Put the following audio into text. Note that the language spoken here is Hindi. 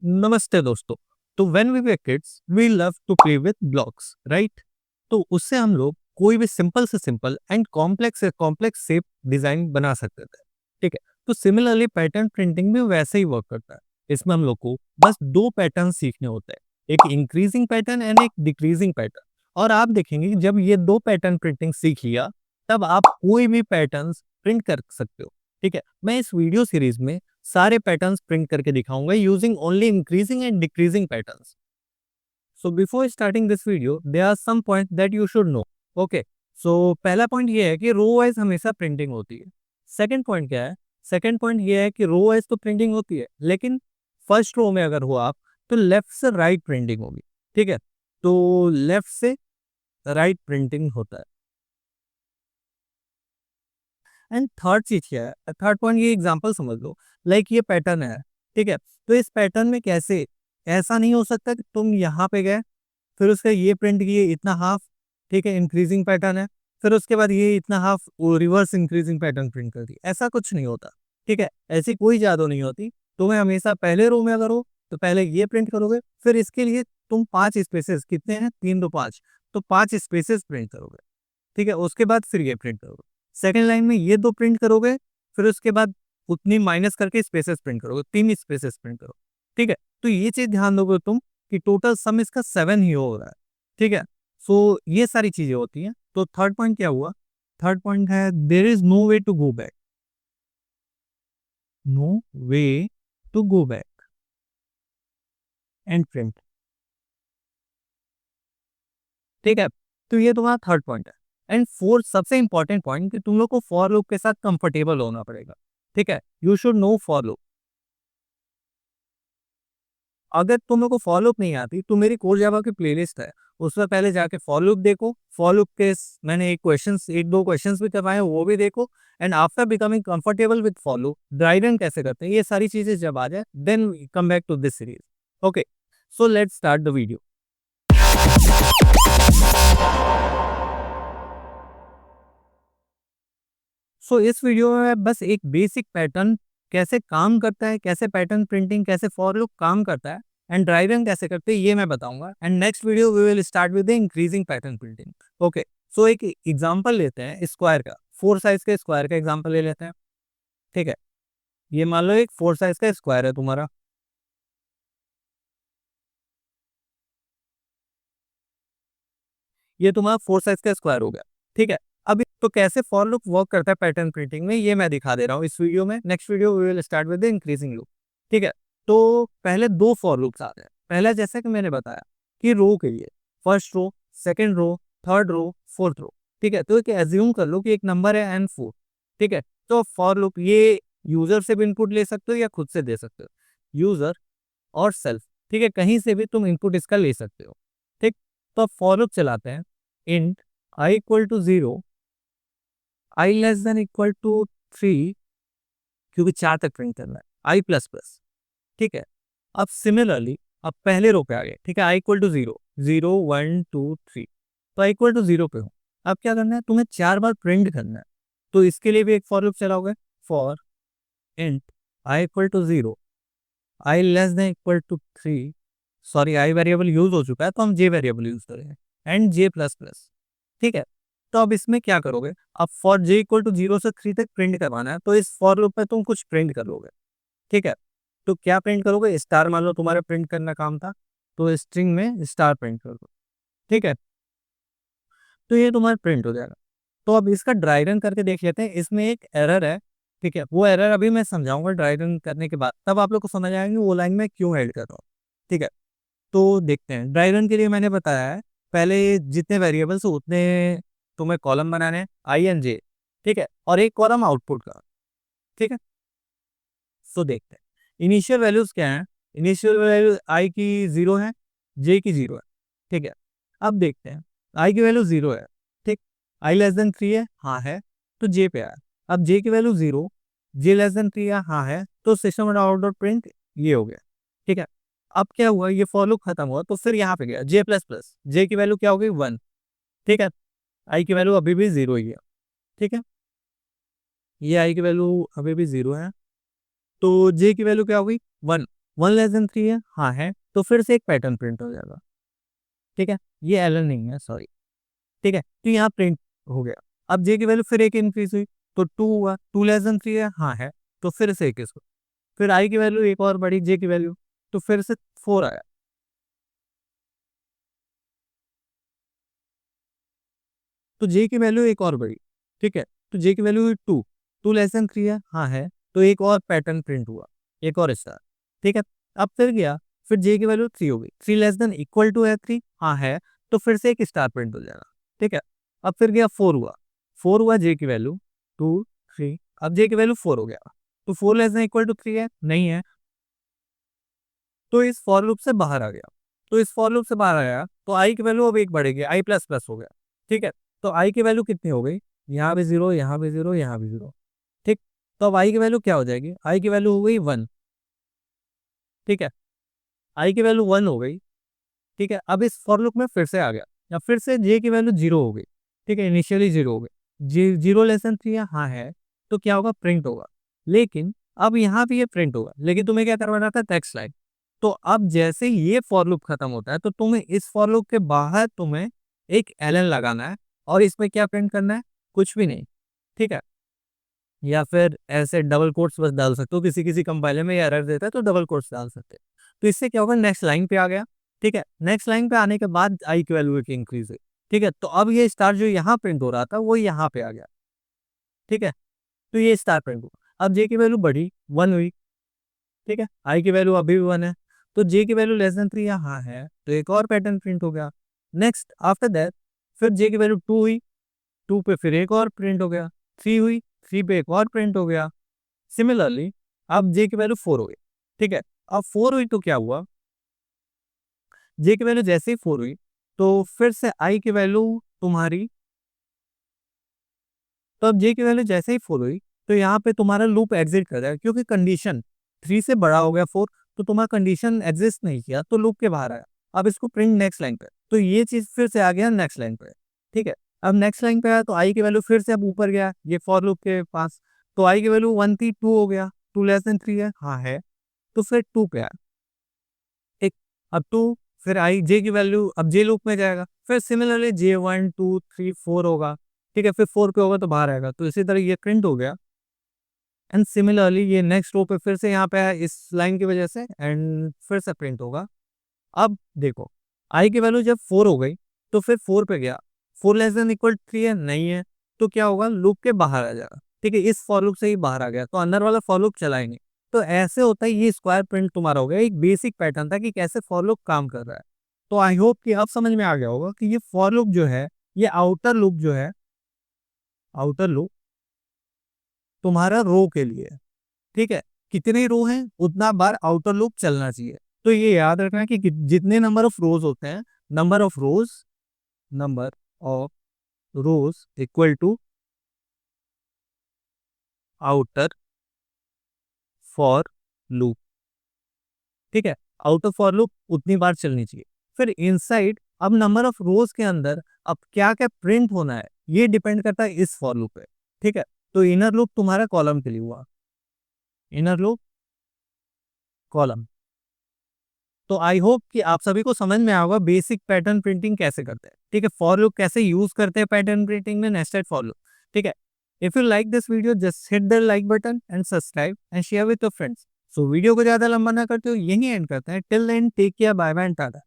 नमस्ते दोस्तों। तो when we were kids we love to play with blocks, right? तो उससे हम लोग कोई भी सिंपल से सिंपल एंड कॉम्प्लेक्स से कॉम्प्लेक्स शेप डिजाइन बना सकते थे। ठीक है। तो सिमिलरली पैटर्न प्रिंटिंग भी वैसे ही वर्क करता है। इसमें हम लोग को बस दो पैटर्न सीखने होते हैं, एक इंक्रीजिंग पैटर्न एंड एक डिक्रीजिंग पैटर्न। और आप देखेंगे कि जब ये दो पैटर्न प्रिंटिंग सीख लिया, तब आप कोई भी पैटर्न प्रिंट कर सकते हो। ठीक है। मैं इस वीडियो सीरीज में सारे पैटर्न्स प्रिंट करके दिखाऊंगा using only increasing and decreasing patterns. So before starting this video there are some point that you should know. Okay. So पहला पॉइंट ये है कि रो वाइज हमेशा प्रिंटिंग होती है। सेकंड पॉइंट क्या है? सेकंड पॉइंट ये है कि रो वाइज तो प्रिंटिंग होती है, लेकिन फर्स्ट रो में अगर हो आप, तो लेफ्ट से राइट प्रिंटिंग होगी। ठीक है। तो लेफ्ट से राइट प्रिंटिंग होता है। एंड थर्ड चीज क्या है? थर्ड पॉइंट, ये एग्जांपल समझ लो। लाइक ये पैटर्न है। ठीक है। तो इस पैटर्न में कैसे, ऐसा नहीं हो सकता कि तुम यहाँ पे गए, फिर उसका ये प्रिंट किए इतना हाफ। ठीक है, इंक्रीजिंग पैटर्न है। फिर उसके बाद ये इतना half reverse increasing pattern print कर दी, ऐसा कुछ नहीं होता। ठीक है। ऐसी कोई जादू नहीं होती। तुम्हें हमेशा पहले रो में अगर हो, तो पहले ये प्रिंट करोगे, फिर इसके लिए तुम 5 स्पेसेस, कितने हैं, 3 2 5, तो 5 स्पेसेस प्रिंट करोगे। ठीक है। उसके बाद फिर ये प्रिंट करोगे। सेकंड लाइन में ये दो प्रिंट करोगे, फिर उसके बाद उतनी माइनस करके स्पेसेस प्रिंट करोगे, 3 स्पेसेस प्रिंट करोगे। ठीक है। तो ये चीज ध्यान दोगे तुम कि टोटल सम इसका 7 ही हो रहा है। ठीक है। सो ये सारी चीजें होती हैं। तो थर्ड पॉइंट क्या हुआ? थर्ड पॉइंट है there is no way to go back. No way to go back and print. ठीक है। तो ये तुम्हारा थर्ड पॉइंट है। एंड फोर्थ सबसे इंपॉर्टेंट पॉइंट, कि तुम लोग को फॉर लूप के साथ कंफर्टेबल होना पड़ेगा। ठीक है। You should know for loop. अगर तुम लोग को फॉर लूप नहीं आती, तो मेरी कोर जावा की प्लेलिस्ट है, उसमें पहले जाके फॉर लूप देखो। फॉर लूप के मैंने एक दो क्वेश्चंस भी करवाए हैं, वो भी देखो। And after becoming comfortable with for loop, dry run कैसे करते हैं, ये सारी चीजें जब आ जाए, then come back to this series. Okay. So let's start the video. So इस वीडियो में बस एक बेसिक पैटर्न कैसे काम करता है, कैसे पैटर्न प्रिंटिंग, कैसे फॉर लूप काम करता है, एंड ड्राइविंग कैसे करते हैं, ये मैं बताऊंगा। And next video we will start with the increasing pattern printing. Okay. So एक एग्जांपल लेते हैं स्क्वायर का, 4 साइज के स्क्वायर का एग्जांपल ले लेते हैं। ठीक है। ये मान लो एक 4 साइज का स्क्वायर है तुम्हारा। ये तुम्हारा 4 साइज का स्क्वायर हो गया। ठीक है। अब तो कैसे फॉर लूप वर्क करता है पैटर्न प्रिंटिंग में, ये मैं दिखा दे रहा हूँ इस वीडियो में। Next video we will start with the increasing loop. ठीक है। तो पहले दो फॉर लूप्स आते हैं। पहला, जैसा कि मैंने बताया, कि रो के लिए first row, second row, third row, fourth row. ठीक है। तो एक एज्यूम कर लो कि एक नंबर है n4। ठीक है। तो फॉर लूप ये यूजर से भी इनपुट ले सकते हो या खुद से दे सकते हो, यूजर और सेल्फ। ठीक है, कहीं से भी तुम इनपुट इसका ले सकते हो। ठीक। तो अब फॉर लूप चलाते हैं। Int i equal to 0, i less than equal to 3, क्योंकि 4 तक प्रिंट करना है, आई प्लस प्लस। ठीक है। अब सिमिलरली, अब पहले रो पे आ गए। ठीक है। आई इक्वल टू 0, 0 1 2 3, तो आई इक्वल टू 0 पे हो। अब क्या करना है, तुम्हें 4 बार प्रिंट करना है। तो इसके लिए भी एक फॉर लूप चलाओगे। For int i equal to 0, i less than equal to 3, sorry i variable use हो चुका है, तो हम जे वेरिएबल यूज करेंगे, एंड जे प्लस प्लस। ठीक है। तो अब इसमें क्या करोगे, अब फॉर जे इक्वल टू 0 से 3 तक प्रिंट करवाना है, तो इस फॉर लूप में तुम कुछ प्रिंट करोगे। ठीक है। तो क्या प्रिंट करोगे, स्टार मान लो तुम्हारा प्रिंट करना काम था, तो स्ट्रिंग में स्टार प्रिंट कर दो। ठीक है। तो ये तुम्हारा प्रिंट हो जाएगा। तो अब इसका ड्राई रन करके देख लेते हैं। इसमें एक एरर है। ठीक है। वो एरर अभी मैं समझाऊंगा ड्राई रन करने के बाद, तब आप लोग को समझ आएंगे वो लाइन में क्यों ऐड कर रहा हूँ। ठीक है। तो देखते हैं। ड्राई रन के लिए मैंने बताया है, पहले जितने वेरिएबल्स हो उतने तुम्हें कॉलम बनाने हैं, आई एंड जे। ठीक है। और एक कॉलम आउटपुट का। ठीक है। सो देखते हैं इनिशियल वैल्यूज क्या है। इनिशियल वैल्यू आई की 0 है, जे की 0 है। ठीक है। अब देखते हैं, आई की वैल्यू 0 है। ठीक। आई लेस देन 3 है, हाँ है, तो जे पे आया। अब जे की वैल्यू 0, जे लेस देन 3 है, हाँ है, तो सिस्टम आउट डॉट प्रिंट ये हो गया। ठीक है। अब क्या हुआ, ये फॉर लूप खत्म हुआ, तो फिर यहाँ पे गया जे प्लस प्लस, जे की वैल्यू क्या हो गई, 1। ठीक है। आई की वैल्यू अभी भी 0 ही है। ठीक है। ये आई की वैल्यू अभी भी 0 है, तो जे की वैल्यू क्या होगी, 1। 1 लेस देन 3 है, हाँ है, तो फिर से एक पैटर्न प्रिंट हो जाएगा। ठीक है, ये एलन नहीं है, सॉरी। ठीक है, तो यहाँ प्रिंट हो गया। अब जे की वैल्यू फिर एक इंक्रीज हुई, तो 2 हुआ, 2 लेस देन 3 है, हाँ है, तो फिर से 21 हुआ। फिर आई की वैल्यू एक और बढ़ी, जे की वैल्यू, तो फिर से 4 आया। तो जे की वैल्यू एक और बढ़ी। ठीक है, तो जे की वैल्यू 2, 2 लेस देन 3 है, हाँ है, तो एक और पैटर्न प्रिंट हुआ, एक और स्टार। ठीक है, अब फिर गया, फिर जे की वैल्यू 3 हो गई, 3 लेस देन इक्वल टू है 3, हाँ है, तो फिर से एक स्टार प्रिंट हो जाएगा। ठीक है, अब फिर गया 4 हुआ, 4 हुआ जे की वैल्यू 2, 3, अब जे की वैल्यू 4 हो गया, तो 4 लेस देन इक्वल टू 3 है, नहीं है, तो इस फॉर लूप से बाहर आ गया। तो इस फॉर लूप से बाहर आया, तो आई की वैल्यू अब एक बढ़ेगी, आई प्लस प्लस हो गया। ठीक है, तो आई की वैल्यू कितनी हो गई, यहाँ भी जीरो, यहाँ भी जीरो, यहाँ भी जीरो। ठीक, तो अब आई की वैल्यू क्या हो जाएगी, आई की वैल्यू हो गई 1। ठीक है, आई की वैल्यू 1 हो गई। ठीक है, अब इस फॉर लूप में फिर से आ गया, या फिर से जे की वैल्यू 0 हो गई। ठीक है, इनिशियली 0 हो गई, जीरो लेस देन 3 है, हाँ है, तो क्या होगा, प्रिंट होगा। लेकिन अब यहाँ भी ये प्रिंट होगा, लेकिन तुम्हें क्या करवाना था, टेक्स्ट लाइन। तो अब जैसे ही ये फॉर लूप खत्म होता है, तो तुम्हें इस फॉर लूप के बाहर तुम्हें एक एलन लगाना है, और इसमें क्या प्रिंट करना है, कुछ भी नहीं। ठीक है, या फिर ऐसे डबल कोट्स बस डाल सकते हो, किसी किसी कंपाइलर में ये एरर देता है, तो डबल कोट्स डाल सकते हैं। तो इससे क्या होगा, नेक्स्ट लाइन पे आ गया। ठीक है, नेक्स्ट लाइन पे आने के बाद आई की वैल्यू की इंक्रीज हुई। ठीक है, तो अब ये स्टार जो यहाँ प्रिंट हो रहा था, वो यहाँ पे आ गया। ठीक है, तो ये स्टार प्रिंट हुआ, अब जे की वैल्यू बढ़ी, 1 हुई। ठीक है, आई की वैल्यू अभी भी 1 है, तो जे की वैल्यू लेस देन 3 यहाँ है, तो एक और पैटर्न प्रिंट हो गया। नेक्स्ट आफ्टर दैट, फिर जे की वैल्यू 2 हुई, 2 पे फिर एक और प्रिंट हो गया, 3 हुई, 3 पे एक और प्रिंट हो गया। सिमिलरली अब जे की वैल्यू 4 हो गई। ठीक है, अब 4 हुई तो क्या हुआ, जे की वैल्यू जैसे ही 4 हुई, तो फिर से आई की वैल्यू तुम्हारी, तो अब जे की वैल्यू जैसे ही 4 हुई, तो यहाँ पे तुम्हारा लूप एग्जिट कर जाएगा, क्योंकि कंडीशन 3 से बड़ा हो गया 4, तो तुम्हारा कंडीशन एग्जिस्ट नहीं किया, तो लूप के बाहर आया। अब इसको प्रिंट नेक्स्ट लाइन पे, तो ये चीज फिर से आ गया नेक्स्ट लाइन पे। ठीक है, अब नेक्स्ट लाइन पे आया, तो आई की वैल्यू फिर से अब ऊपर गया, ये फॉर लूप के पास, तो आई की वैल्यू 1 थी, 2 हो गया, 2 लेस देन 3 है, हाँ है, तो फिर 2 पे आया। एक, अब 2, फिर आई जे की वैल्यू अब जे लूप में जाएगा, फिर सिमिलरली जे 1 2 3 4 होगा। ठीक है, फिर 4 पे होगा तो बाहर आएगा, तो इसी तरह ये प्रिंट हो गया। एंड सिमिलरली ये नेक्स्ट रो पे फिर से यहाँ पे है इस लाइन की वजह से, एंड फिर से प्रिंट होगा। अब देखो, आई की वैल्यू जब 4 हो गई, तो फिर 4 पे गया, 4 लेस देन इक्वल 3 है, नहीं है, तो क्या होगा, लूप के बाहर आ जाएगा। ठीक है, इस फॉर लूप से ही बाहर आ गया, तो अंदर वाला फॉर लूप चला ही नहीं। तो ऐसे होता है, ये स्क्वायर प्रिंट तुम्हारा हो गया, एक बेसिक पैटर्न था कि कैसे फॉर लूप काम कर रहा है। तो आई होप कि अब समझ में आ गया होगा कि ये फॉर लूप जो है, ये आउटर लूप जो है, आउटर लूप तुम्हारा रो के लिए है। ठीक है, कितने रो हैं उतना बार आउटर लूप चलना चाहिए। तो ये याद रखना कि जितने नंबर ऑफ रोज होते हैं, number of rows, number of rows equal to outer for loop. ठीक है, आउटर फॉर लूप उतनी बार चलनी चाहिए। फिर इनसाइड, अब नंबर ऑफ रोज के अंदर अब क्या क्या प्रिंट होना है, ये डिपेंड करता है इस फॉर लूप पे। ठीक है, तो इनर लूप तुम्हारा कॉलम के लिए हुआ, इनर लूप कॉलम। तो आई होप कि आप सभी को समझ में आएगा बेसिक पैटर्न प्रिंटिंग कैसे करते हैं। ठीक है, फॉर लूप कैसे यूज करते हैं पैटर्न प्रिंटिंग में, नेस्टेड फॉर लूप। ठीक है, if you like this video just hit the like button and subscribe and share with your friends. So video को ज्यादा लंबा ना करते हो, यही एंड करते हैं। Till then take care, bye bye and Tata.